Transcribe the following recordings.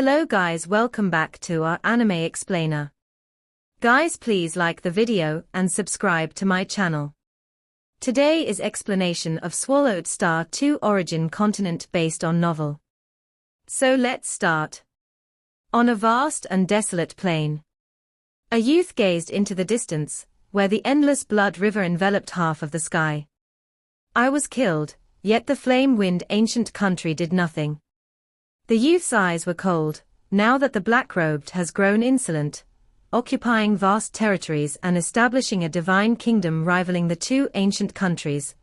Hello guys, welcome back to our anime explainer. Guys, please like the video and subscribe to my channel. Today is explanation of Swallowed Star 2 origin continent based on novel. So let's start. On a vast and desolate plain, a youth gazed into the distance, where the endless blood river enveloped half of the sky. I was killed, yet the flame-wind ancient country did nothing. The youth's eyes were cold, now that the black-robed has grown insolent, occupying vast territories and establishing a divine kingdom rivaling the two ancient countries.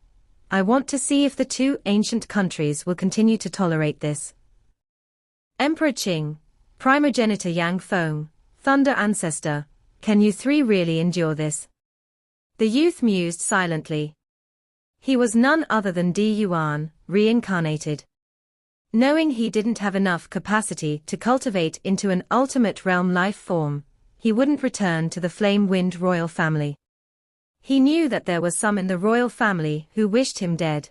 I want to see if the two ancient countries will continue to tolerate this. Emperor Ching, primogenitor Yang Feng, Thunder Ancestor, can you three really endure this? The youth mused silently. He was none other than Di Yuan, reincarnated. Knowing he didn't have enough capacity to cultivate into an ultimate realm life form, he wouldn't return to the Flame-Wind royal family. He knew that there was some in the royal family who wished him dead.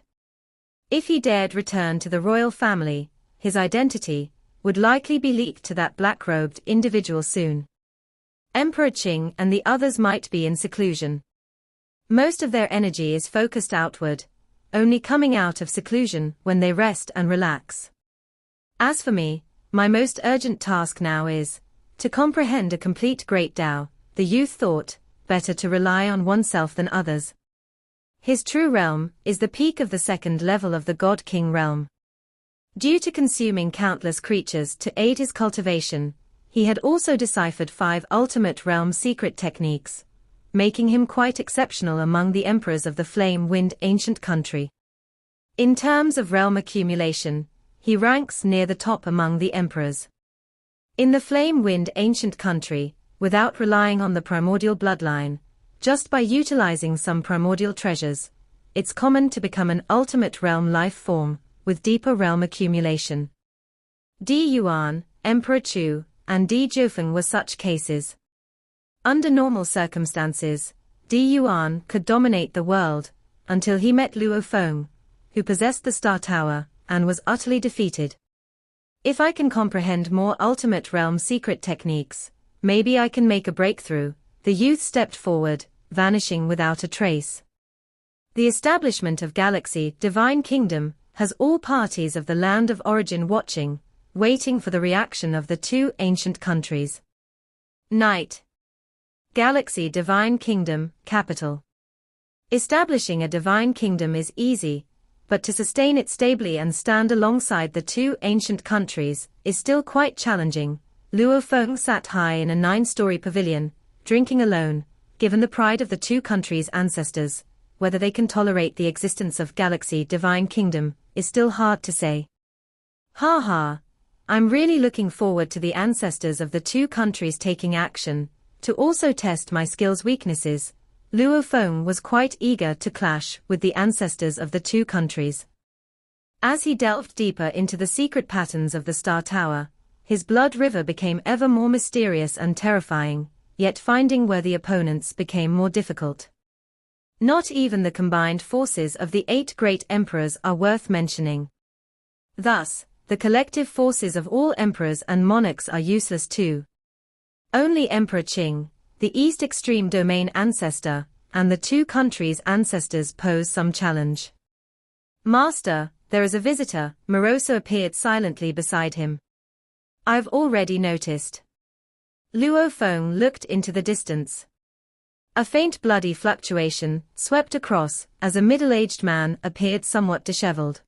If he dared return to the royal family, his identity would likely be leaked to that black-robed individual soon. Emperor Ching and the others might be in seclusion. Most of their energy is focused outward, only coming out of seclusion when they rest and relax. As for me, my most urgent task now is to comprehend a complete great Tao. The youth thought, better to rely on oneself than others. His true realm is the peak of the second level of the God King realm. Due to consuming countless creatures to aid his cultivation, he had also deciphered 5 ultimate realm secret techniques, making him quite exceptional among the emperors of the Flame-Wind ancient country. In terms of realm accumulation, he ranks near the top among the emperors. In the Flame-Wind ancient country, without relying on the primordial bloodline, just by utilizing some primordial treasures, it's common to become an ultimate realm life form, with deeper realm accumulation. Di Yuan, Emperor Chu, and Di Jiufeng were such cases. Under normal circumstances, Di Yuan could dominate the world, until he met Luo Feng, who possessed the Star Tower, and was utterly defeated. If I can comprehend more ultimate realm secret techniques, maybe I can make a breakthrough. The youth stepped forward, vanishing without a trace. The establishment of Galaxy Divine Kingdom has all parties of the land of origin watching, waiting for the reaction of the two ancient countries. Night. Galaxy Divine Kingdom, capital. Establishing a divine kingdom is easy, but to sustain it stably and stand alongside the two ancient countries is still quite challenging. Luo Feng sat high in a 9-story pavilion, drinking alone. Given the pride of the two countries' ancestors, whether they can tolerate the existence of Galaxy Divine Kingdom is still hard to say. Ha ha, I'm really looking forward to the ancestors of the two countries taking action, to also test my skills' weaknesses. Luo Feng was quite eager to clash with the ancestors of the two countries. As he delved deeper into the secret patterns of the Star Tower, his blood river became ever more mysterious and terrifying, yet finding worthy opponents became more difficult. Not even the combined forces of the 8 great emperors are worth mentioning. Thus, the collective forces of all emperors and monarchs are useless too. Only Emperor Ching, the East Extreme Domain ancestor, and the two countries' ancestors pose some challenge. Master, there is a visitor. Moroso appeared silently beside him. I've already noticed. Luo Feng looked into the distance. A faint bloody fluctuation swept across as a middle-aged man appeared somewhat disheveled.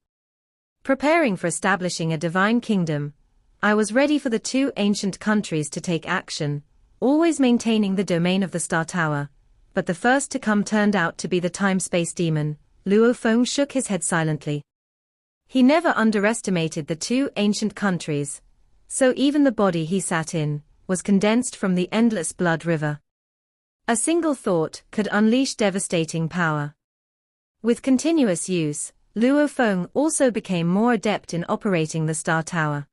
Preparing for establishing a divine kingdom, I was ready for the two ancient countries to take action, always maintaining the domain of the Star Tower, but the first to come turned out to be the time-space demon. Luo Feng shook his head silently. He never underestimated the two ancient countries, so even the body he sat in was condensed from the endless blood river. A single thought could unleash devastating power. With continuous use, Luo Feng also became more adept in operating the Star Tower.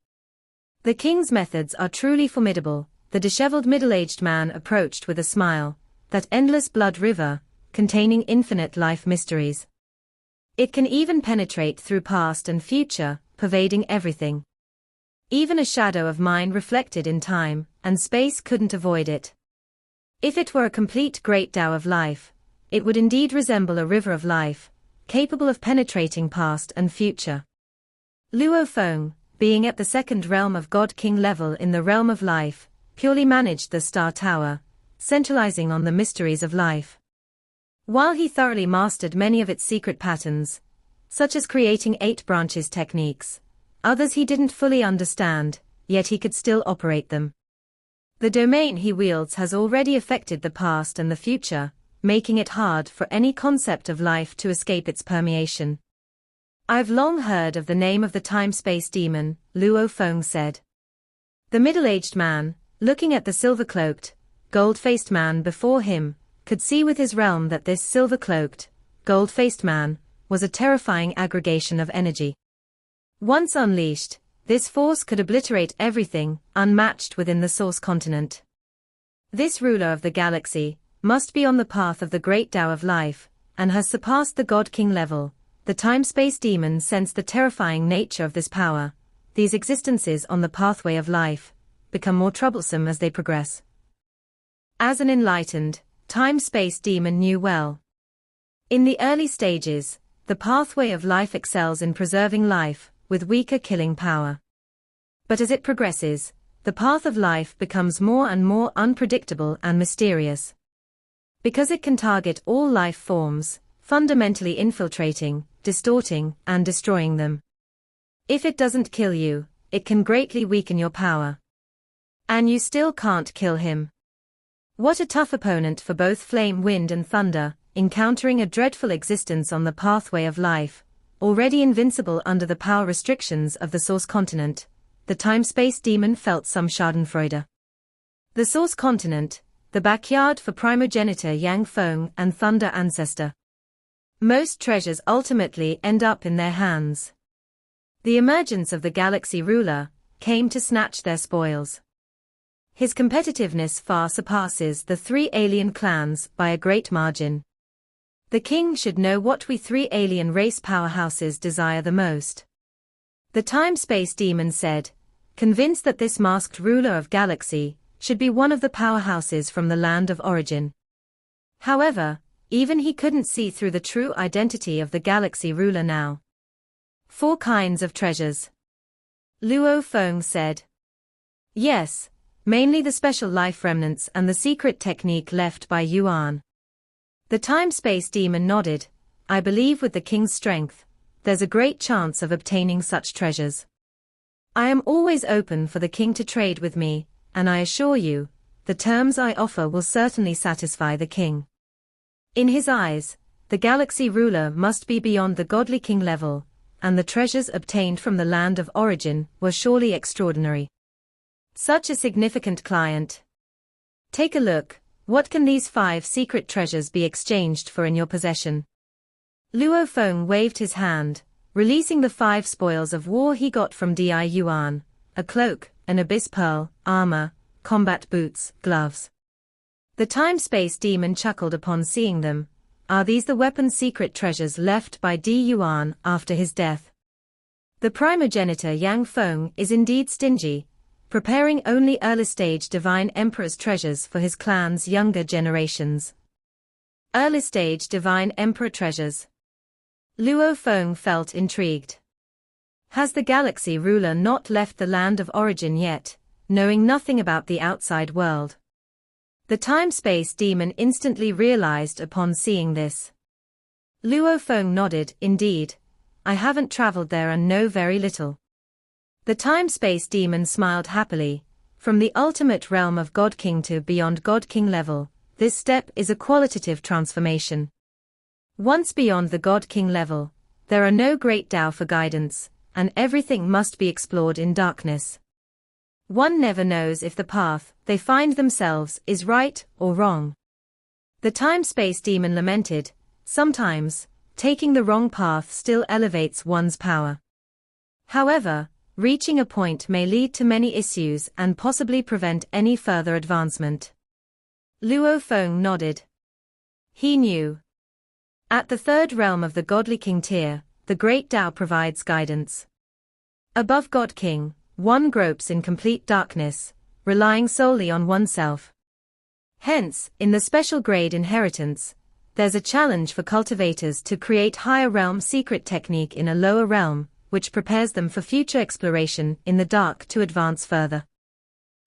The king's methods are truly formidable. The disheveled middle-aged man approached with a smile, that endless blood river, containing infinite life mysteries. It can even penetrate through past and future, pervading everything. Even a shadow of mine reflected in time, and space couldn't avoid it. If it were a complete great Tao of life, it would indeed resemble a river of life, capable of penetrating past and future. Luo Feng, being at the second realm of God-King level in the realm of life, purely managed the Star Tower, centralizing on the mysteries of life. While he thoroughly mastered many of its secret patterns, such as creating 8 branches techniques, others he didn't fully understand, yet he could still operate them. The domain he wields has already affected the past and the future, making it hard for any concept of life to escape its permeation. I've long heard of the name of the time-space demon, Luo Feng said. The middle-aged man, looking at the silver-cloaked, gold-faced man before him, could see with his realm that this silver-cloaked, gold-faced man was a terrifying aggregation of energy. Once unleashed, this force could obliterate everything, unmatched within the source continent. This ruler of the galaxy must be on the path of the great Tao of life, and has surpassed the God-King level. The time-space demon sensed the terrifying nature of this power. These existences on the pathway of life become more troublesome as they progress. As an enlightened, time-space demon knew well. In the early stages, the pathway of life excels in preserving life, with weaker killing power. But as it progresses, the path of life becomes more and more unpredictable and mysterious. Because it can target all life forms, fundamentally infiltrating, distorting, and destroying them. If it doesn't kill you, it can greatly weaken your power. And you still can't kill him. What a tough opponent for both flame, wind, and thunder, encountering a dreadful existence on the pathway of life, already invincible under the power restrictions of the source continent. The time-space demon felt some schadenfreude. The source continent, the backyard for primogenitor Yang Feng and Thunder Ancestor. Most treasures ultimately end up in their hands. The emergence of the galaxy ruler came to snatch their spoils. His competitiveness far surpasses the 3 alien clans by a great margin. The king should know what we 3 alien race powerhouses desire the most. The time-space demon said, convinced that this masked ruler of galaxy should be one of the powerhouses from the land of origin. However, even he couldn't see through the true identity of the galaxy ruler now. 4 kinds of treasures. Luo Feng said. Yes, mainly the special life remnants and the secret technique left by Yuan. The time-space demon nodded. I believe with the king's strength, there's a great chance of obtaining such treasures. I am always open for the king to trade with me, and I assure you, the terms I offer will certainly satisfy the king. In his eyes, the galaxy ruler must be beyond the godly king level, and the treasures obtained from the land of origin were surely extraordinary. Such a significant client. Take a look, what can these 5 secret treasures be exchanged for in your possession? Luo Feng waved his hand, releasing the 5 spoils of war he got from Di Yuan, a cloak, an abyss pearl, armor, combat boots, gloves. The time-space demon chuckled upon seeing them. Are these the weapon secret treasures left by Di Yuan after his death? The primogenitor Yang Feng is indeed stingy, preparing only early-stage divine emperor's treasures for his clan's younger generations. Early-stage divine emperor treasures. Luo Feng felt intrigued. Has the galaxy ruler not left the land of origin yet, knowing nothing about the outside world? The time-space demon instantly realized upon seeing this. Luo Feng nodded. Indeed, I haven't traveled there and know very little. The time-space demon smiled happily. From the ultimate realm of God King to beyond God King level, this step is a qualitative transformation. Once beyond the God King level, there are no great Tao for guidance, and everything must be explored in darkness. One never knows if the path they find themselves is right or wrong. The time-space demon lamented, sometimes, taking the wrong path still elevates one's power. However, reaching a point may lead to many issues and possibly prevent any further advancement. Luo Feng nodded. He knew. At the 3rd realm of the godly king tier, the great Tao provides guidance. Above God King, one gropes in complete darkness, relying solely on oneself. Hence, in the special grade inheritance, there's a challenge for cultivators to create higher realm secret technique in a lower realm, which prepares them for future exploration in the dark to advance further.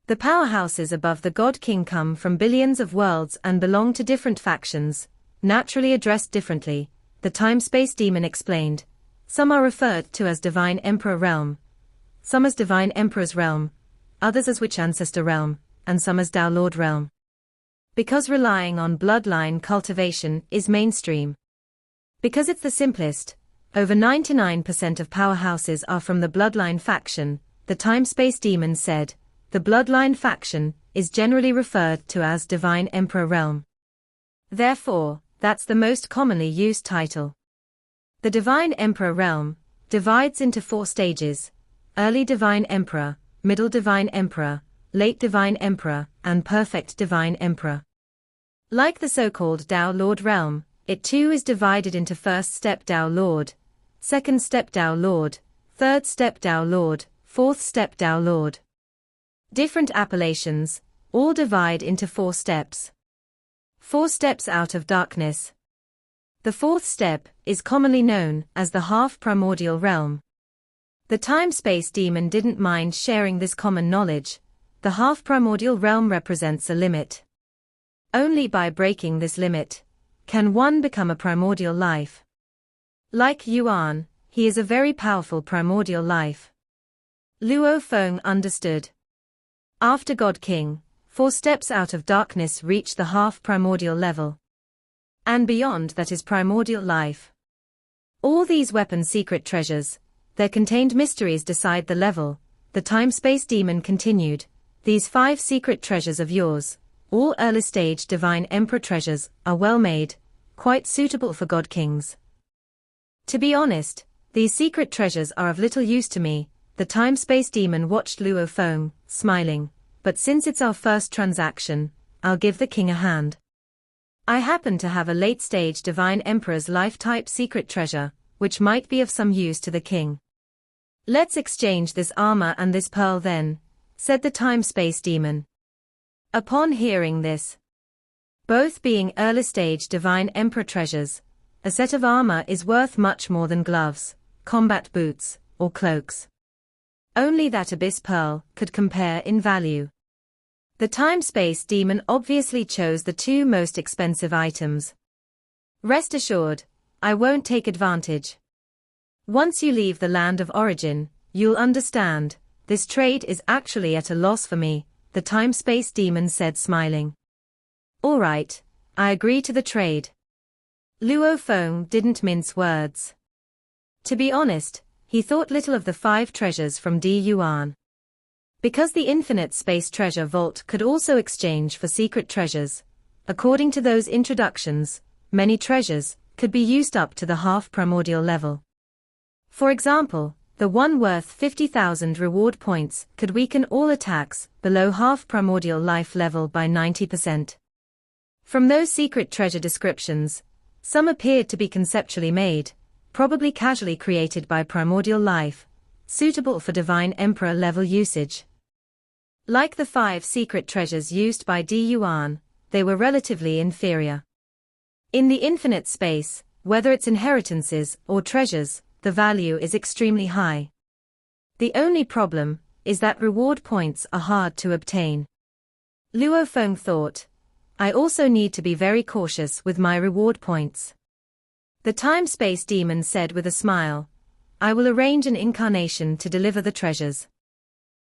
The powerhouses above the God King come from billions of worlds and belong to different factions, naturally addressed differently, the time-space demon explained. Some are referred to as Divine Emperor Realm, some as Divine Emperor's Realm, others as Witch Ancestor Realm, and some as Tao Lord Realm. Because relying on bloodline cultivation is mainstream. Because it's the simplest, over 99% of powerhouses are from the bloodline faction, the time-space demon said. The bloodline faction is generally referred to as Divine Emperor Realm. Therefore, that's the most commonly used title. The Divine Emperor Realm divides into 4 stages: Early Divine Emperor, Middle Divine Emperor, Late Divine Emperor, and Perfect Divine Emperor. Like the so-called Tao Lord Realm, it too is divided into First Step Tao Lord, Second Step Tao Lord, Third Step Tao Lord, Fourth Step Tao Lord. Different appellations, all divide into 4 steps. 4 steps out of darkness. The 4th step is commonly known as the half-primordial realm. The time-space demon didn't mind sharing this common knowledge. The half-primordial realm represents a limit. Only by breaking this limit can one become a primordial life. Like Yuan, he is a very powerful primordial life. Luo Feng understood. After God King, 4 steps out of darkness reach the half-primordial level. And beyond that is primordial life. All these weapon secret treasures, their contained mysteries decide the level. The time-space demon continued. These 5 secret treasures of yours, all early-stage Divine Emperor treasures, are well made, quite suitable for God Kings. To be honest, these secret treasures are of little use to me. The time-space demon watched Luo Feng, smiling. But since it's our first transaction, I'll give the king a hand. I happen to have a late-stage Divine Emperor's life-type secret treasure, which might be of some use to the king. Let's exchange this armor and this pearl then, said the time-space demon. Upon hearing this, both being early-stage Divine Emperor treasures, a set of armor is worth much more than gloves, combat boots, or cloaks. Only that abyss pearl could compare in value. The time-space demon obviously chose the 2 most expensive items. Rest assured, I won't take advantage. Once you leave the land of origin, you'll understand, this trade is actually at a loss for me, the time-space demon said smiling. All right, I agree to the trade. Luo Feng didn't mince words. To be honest, he thought little of the 5 treasures from Di Yuan. Because the infinite space treasure vault could also exchange for secret treasures, according to those introductions, many treasures could be used up to the half-primordial level. For example, the one worth 50,000 reward points could weaken all attacks below half-primordial life level by 90%. From those secret treasure descriptions, some appeared to be conceptually made, probably casually created by primordial life, suitable for Divine Emperor level usage. Like the 5 secret treasures used by Di Yuan, they were relatively inferior. In the infinite space, whether it's inheritances or treasures, the value is extremely high. The only problem is that reward points are hard to obtain. Luo Feng thought, I also need to be very cautious with my reward points. The time-space demon said with a smile, I will arrange an incarnation to deliver the treasures.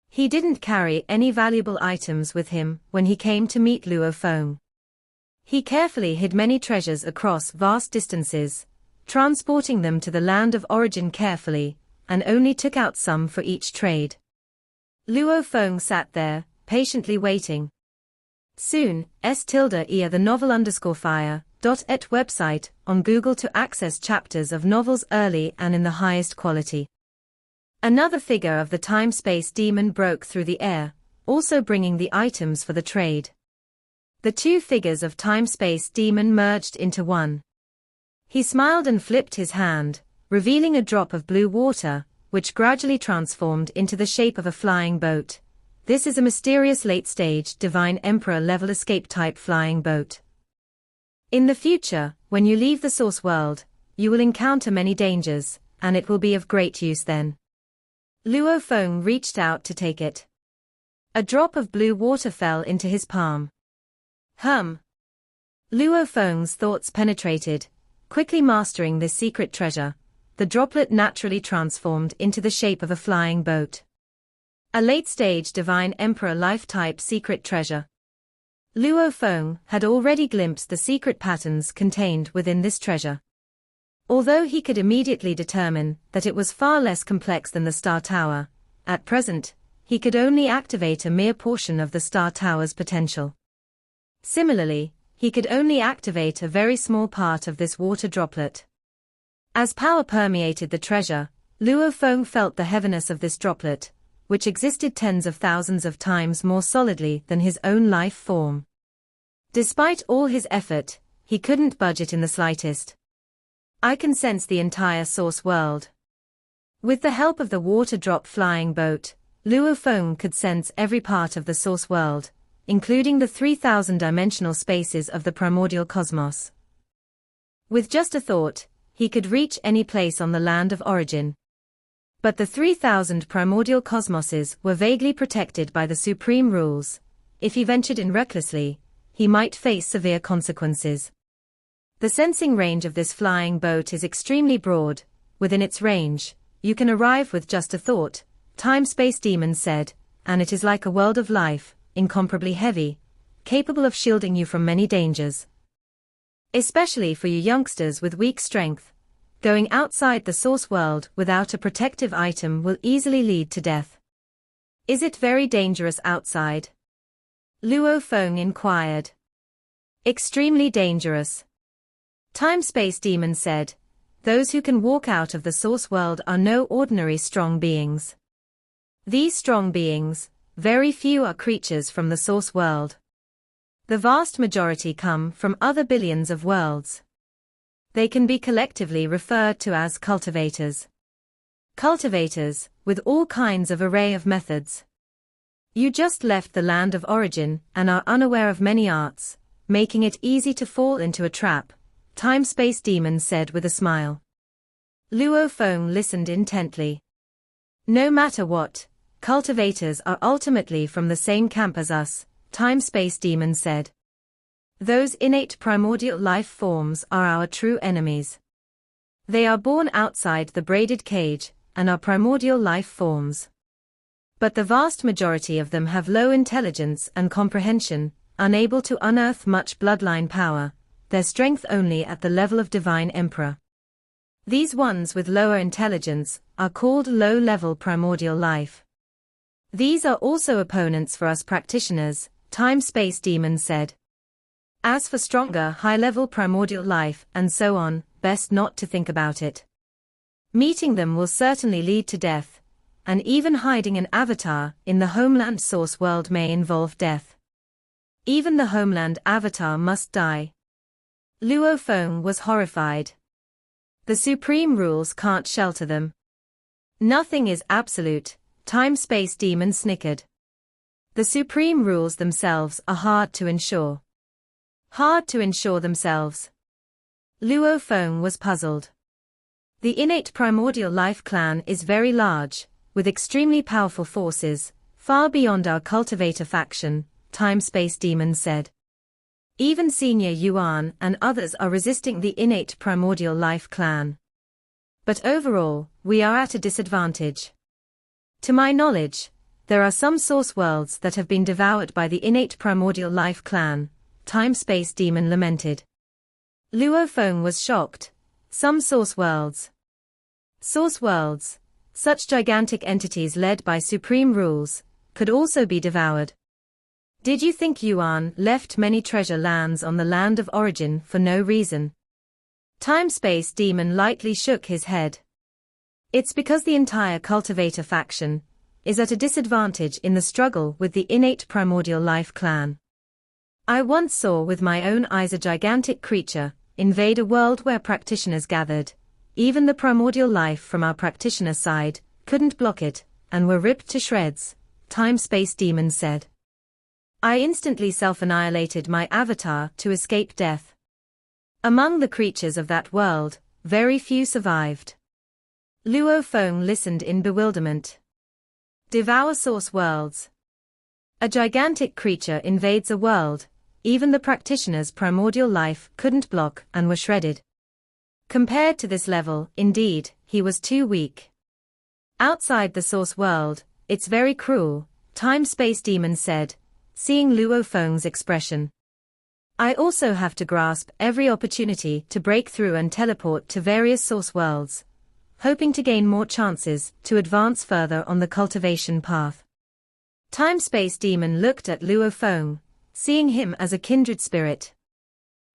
He didn't carry any valuable items with him when he came to meet Luo Feng. He carefully hid many treasures across vast distances, transporting them to the land of origin carefully, and only took out some for each trade. Luo Feng sat there, patiently waiting. Soon, S tilde the novel_fire.et website on Google to access chapters of novels early and in the highest quality. Another figure of the time-space demon broke through the air, also bringing the items for the trade. The 2 figures of time-space demon merged into one. He smiled and flipped his hand, revealing a drop of blue water, which gradually transformed into the shape of a flying boat. This is a mysterious late-stage Divine Emperor-level escape-type flying boat. In the future, when you leave the Source World, you will encounter many dangers, and it will be of great use then. Luo Feng reached out to take it. A drop of blue water fell into his palm. Luo Feng's thoughts penetrated, quickly mastering this secret treasure. The droplet naturally transformed into the shape of a flying boat. A late-stage Divine Emperor life-type secret treasure. Luo Feng had already glimpsed the secret patterns contained within this treasure. Although he could immediately determine that it was far less complex than the Star Tower, at present, he could only activate a mere portion of the Star Tower's potential. Similarly, he could only activate a very small part of this water droplet. As power permeated the treasure, Luo Feng felt the heaviness of this droplet, which existed tens of thousands of times more solidly than his own life form. Despite all his effort, he couldn't budge it in the slightest. I can sense the entire Source World. With the help of the water drop flying boat, Luo Feng could sense every part of the Source World, including the 3,000 dimensional spaces of the primordial cosmos. With just a thought, he could reach any place on the land of origin. But the 3,000 primordial cosmoses were vaguely protected by the supreme rules. If he ventured in recklessly, he might face severe consequences. The sensing range of this flying boat is extremely broad. Within its range, you can arrive with just a thought, Time-Space Demon said, and it is like a world of life, incomparably heavy, capable of shielding you from many dangers. Especially for you youngsters with weak strength, going outside the Source World without a protective item will easily lead to death. Is it very dangerous outside? Luo Feng inquired. Extremely dangerous. Time-Space Demon said, those who can walk out of the Source World are no ordinary strong beings. These strong beings, very few are creatures from the Source World. The vast majority come from other billions of worlds. They can be collectively referred to as cultivators. Cultivators, with all kinds of array of methods. You just left the land of origin and are unaware of many arts, making it easy to fall into a trap, Time-Space Demon said with a smile. Luo Feng listened intently. No matter what, cultivators are ultimately from the same camp as us, Time-Space Demon said. Those innate primordial life forms are our true enemies. They are born outside the braided cage, and are primordial life forms. But the vast majority of them have low intelligence and comprehension, unable to unearth much bloodline power, their strength only at the level of Divine Emperor. These ones with lower intelligence are called low-level primordial life. These are also opponents for us practitioners, Time-Space Demon said. As for stronger high-level primordial life and so on, best not to think about it. Meeting them will certainly lead to death, and even hiding an avatar in the homeland Source World may involve death. Even the homeland avatar must die. Luo Feng was horrified. The supreme rules can't shelter them. Nothing is absolute, Time-Space Demon snickered. The supreme rules themselves are hard to ensure. Hard to ensure themselves. Luo Feng was puzzled. The innate primordial life clan is very large, with extremely powerful forces, far beyond our cultivator faction, Time-Space Demon said. Even Senior Yuan and others are resisting the innate primordial life clan. But overall, we are at a disadvantage. To my knowledge, there are some source worlds that have been devoured by the innate primordial life clan, Time-Space Demon lamented. Luo Feng was shocked. Some source worlds. Source worlds, such gigantic entities led by supreme rules, could also be devoured. Did you think Yuan left many treasure lands on the land of origin for no reason? Time-Space Demon lightly shook his head. It's because the entire cultivator faction is at a disadvantage in the struggle with the innate primordial life clan. I once saw with my own eyes a gigantic creature invade a world where practitioners gathered. Even the primordial life from our practitioner side couldn't block it, and were ripped to shreds, time-space demon said. I instantly self-annihilated my avatar to escape death. Among the creatures of that world, very few survived. Luo Feng listened in bewilderment. Devour source worlds. A gigantic creature invades a world, even the practitioner's primordial life couldn't block and were shredded. Compared to this level, indeed, he was too weak. Outside the source world, it's very cruel, time-space demon said, seeing Luo Feng's expression. I also have to grasp every opportunity to break through and teleport to various source worlds, hoping to gain more chances to advance further on the cultivation path. Time-space demon looked at Luo Feng, seeing him as a kindred spirit.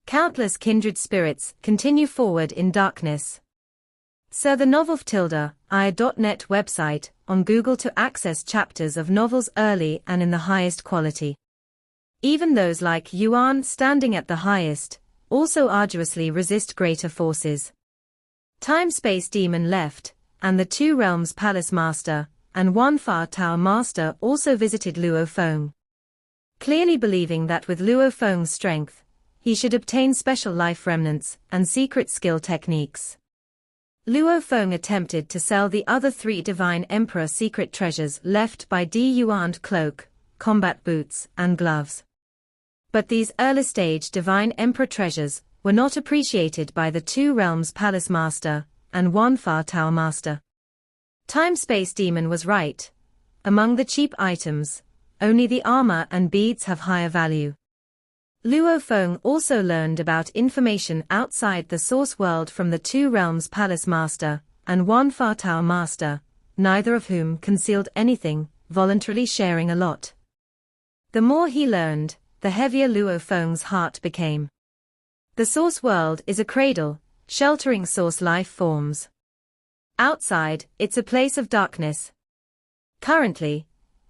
Countless kindred spirits continue forward in darkness. Sir, the novel.i.net website on Google to access chapters of novels early and in the highest quality. Even those like Yuan standing at the highest, also arduously resist greater forces. Time-space demon left, and the Two Realms Palace Master and One Far Tower Master also visited Luo Feng. Clearly believing that with Luo Feng's strength, he should obtain special life remnants and secret skill techniques. Luo Feng attempted to sell the other 3 Divine Emperor secret treasures left by Di Yuan: cloak, combat boots, and gloves. But these early-stage Divine Emperor treasures were not appreciated by the Two Realms Palace Master and One Far Tower Master. Time-space demon was right. Among the cheap items, only the armor and beads have higher value. Luo Feng also learned about information outside the source world from the Two Realms Palace Master and One Far Tower Master, neither of whom concealed anything, voluntarily sharing a lot. The more he learned, the heavier Luo Feng's heart became. The source world is a cradle, sheltering source life forms. Outside, it's a place of darkness. Currently,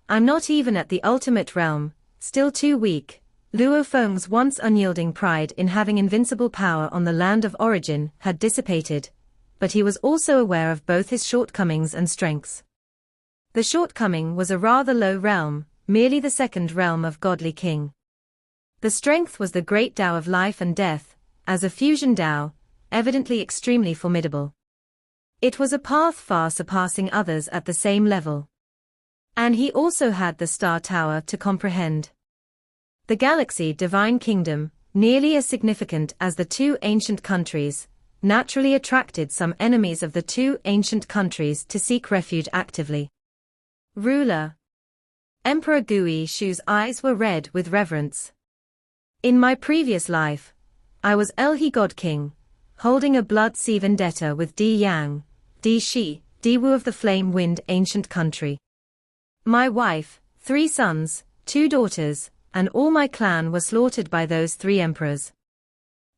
I'm not even at the ultimate realm, still too weak. Luo Feng's once unyielding pride in having invincible power on the land of origin had dissipated, but he was also aware of both his shortcomings and strengths. The shortcoming was a rather low realm, merely the second realm of Godly King. The strength was the great Tao of life and death, as a fusion Tao, evidently extremely formidable. It was a path far surpassing others at the same level. And he also had the Star Tower to comprehend. The Galaxy Divine Kingdom, nearly as significant as the 2 ancient countries, naturally attracted some enemies of the 2 ancient countries to seek refuge actively. Ruler. Emperor Gui Shu's eyes were red with reverence. In my previous life, I was Elhi God King, holding a blood sea vendetta with Di Yang, Di Shi, Di Wu of the Flame Wind ancient country. My wife, 3 sons, 2 daughters, and all my clan were slaughtered by those 3 emperors.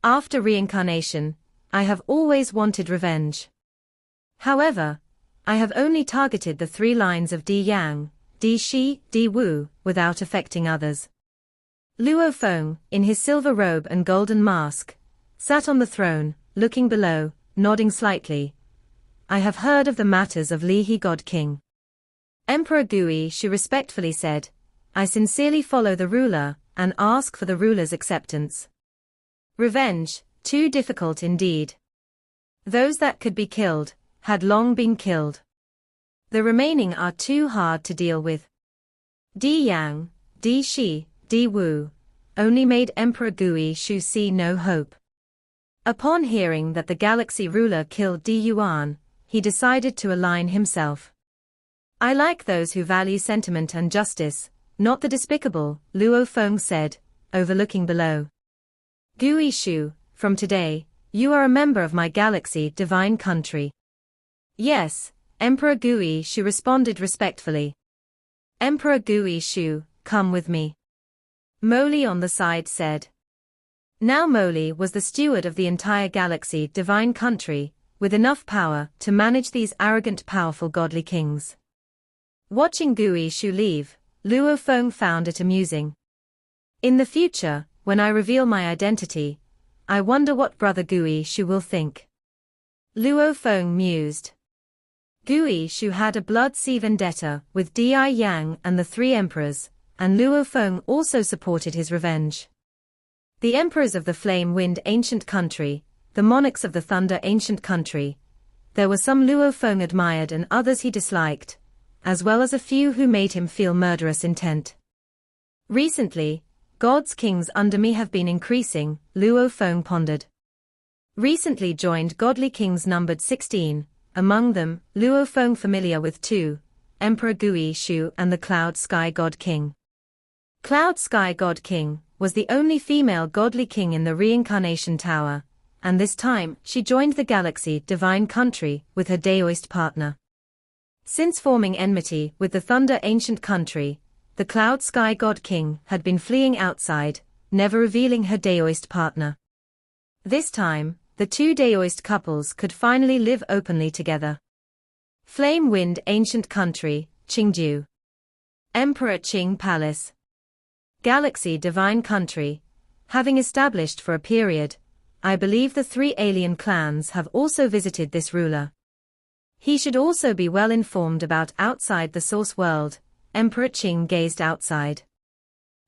After reincarnation, I have always wanted revenge. However, I have only targeted the 3 lines of Di Yang, Di Shi, Di Wu, without affecting others. Luo Feng, in his silver robe and golden mask, sat on the throne, looking below, nodding slightly. I have heard of the matters of Lihi God King. Emperor Gui Shu respectfully said, I sincerely follow the ruler, and ask for the ruler's acceptance. Revenge, too difficult indeed. Those that could be killed, had long been killed. The remaining are too hard to deal with. Di Yang, Di Shi, Di Wu, only made Emperor Gui Shu see no hope. Upon hearing that the galaxy ruler killed Di Yuan, he decided to align himself. I like those who value sentiment and justice, not the despicable, Luo Feng said, overlooking below. Gui Shu, from today, you are a member of my galaxy divine country. Yes, Emperor Gui Shu responded respectfully. Emperor Gui Shu, come with me. Moli on the side said. Now Moli was the steward of the entire galaxy divine country, with enough power to manage these arrogant powerful godly kings. Watching Gui Shu leave, Luo Feng found it amusing. In the future, when I reveal my identity, I wonder what brother Gui Shu will think. Luo Feng mused. Gui Shu had a blood sea vendetta with Di Yang and the three emperors, and Luo Feng also supported his revenge. The emperors of the Flame Wind ancient country, the monarchs of the Thunder ancient country. There were some Luo Feng admired and others he disliked, as well as a few who made him feel murderous intent. Recently, God's kings under me have been increasing, Luo Feng pondered. Recently joined godly kings numbered 16, among them, Luo Feng familiar with 2, Emperor Gui Shu and the Cloud Sky God King. Cloud Sky God King was the only female godly king in the reincarnation tower, and this time she joined the galaxy divine country with her Daoist partner. Since forming enmity with the Thunder ancient country, the Cloud Sky God King had been fleeing outside, never revealing her Daoist partner. This time, the two Daoist couples could finally live openly together. Flame Wind ancient country, Ching. Emperor Ching Palace. Galaxy divine country. Having established for a period, I believe the 3 alien clans have also visited this ruler. He should also be well informed about outside the source world. Emperor Ching gazed outside.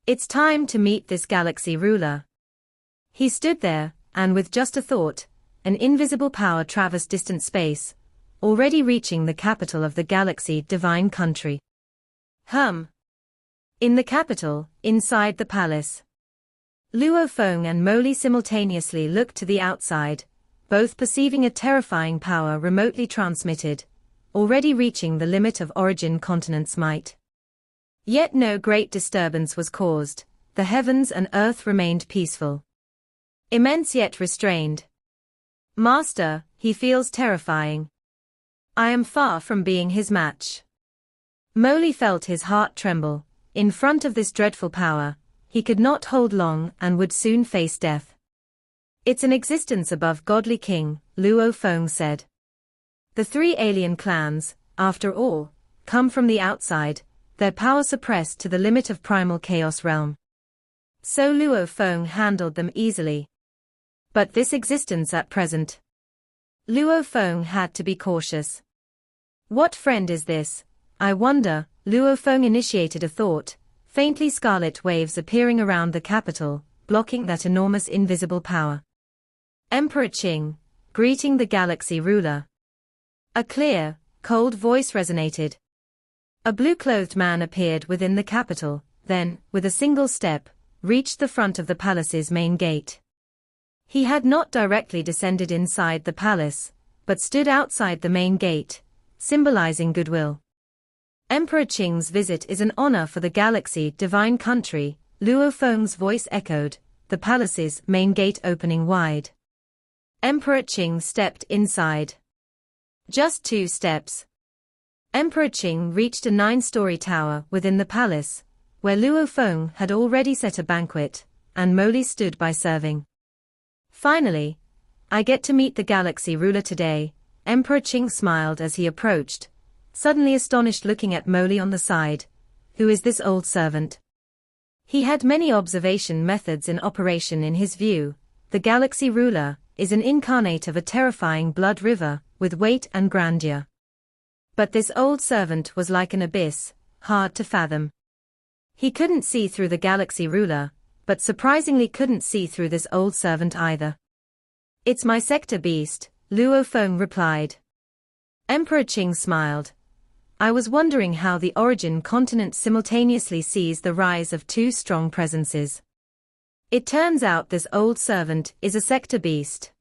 It's time to meet this galaxy ruler. He stood there, and with just a thought, an invisible power traversed distant space, already reaching the capital of the galaxy divine country. In the capital, inside the palace. Luo Feng and Moli simultaneously looked to the outside, both perceiving a terrifying power remotely transmitted, already reaching the limit of origin continent's might. Yet no great disturbance was caused, the heavens and earth remained peaceful. Immense yet restrained. Master, he feels terrifying. I am far from being his match. Moli felt his heart tremble. In front of this dreadful power, he could not hold long and would soon face death. It's an existence above godly king, Luo Feng said. The 3 alien clans, after all, come from the outside, their power suppressed to the limit of primal chaos realm. So Luo Feng handled them easily. But this existence at present. Luo Feng had to be cautious. What friend is this, I wonder? Luo Feng initiated a thought, faintly scarlet waves appearing around the capital, blocking that enormous invisible power. Emperor Ching, greeting the galaxy ruler. A clear, cold voice resonated. A blue-clothed man appeared within the capital, then, with a single step, reached the front of the palace's main gate. He had not directly descended inside the palace, but stood outside the main gate, symbolizing goodwill. Emperor Ching's visit is an honor for the galaxy divine country, Luo Feng's voice echoed, the palace's main gate opening wide. Emperor Ching stepped inside. Just 2 steps. Emperor Ching reached a 9-story tower within the palace, where Luo Feng had already set a banquet, and Moli stood by serving. Finally, I get to meet the galaxy ruler today, Emperor Ching smiled as he approached, suddenly astonished looking at Moli on the side. Who is this old servant? He had many observation methods in operation in his view. The galaxy ruler is an incarnate of a terrifying blood river, with weight and grandeur. But this old servant was like an abyss, hard to fathom. He couldn't see through the galaxy ruler, but surprisingly couldn't see through this old servant either. It's my sector beast, Luo Feng replied. Emperor Ching smiled. I was wondering how the origin continent simultaneously sees the rise of 2 strong presences. It turns out this old servant is a sector beast.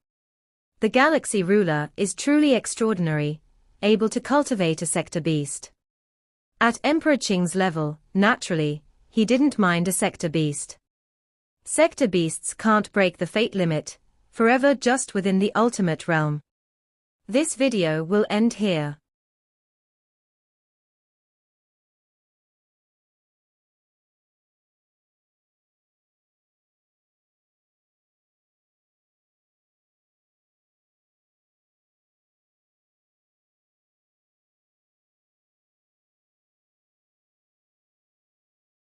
The galaxy ruler is truly extraordinary, able to cultivate a sector beast. At Emperor Ching's level, naturally, he didn't mind a sector beast. Sector beasts can't break the fate limit, forever just within the ultimate realm. This video will end here.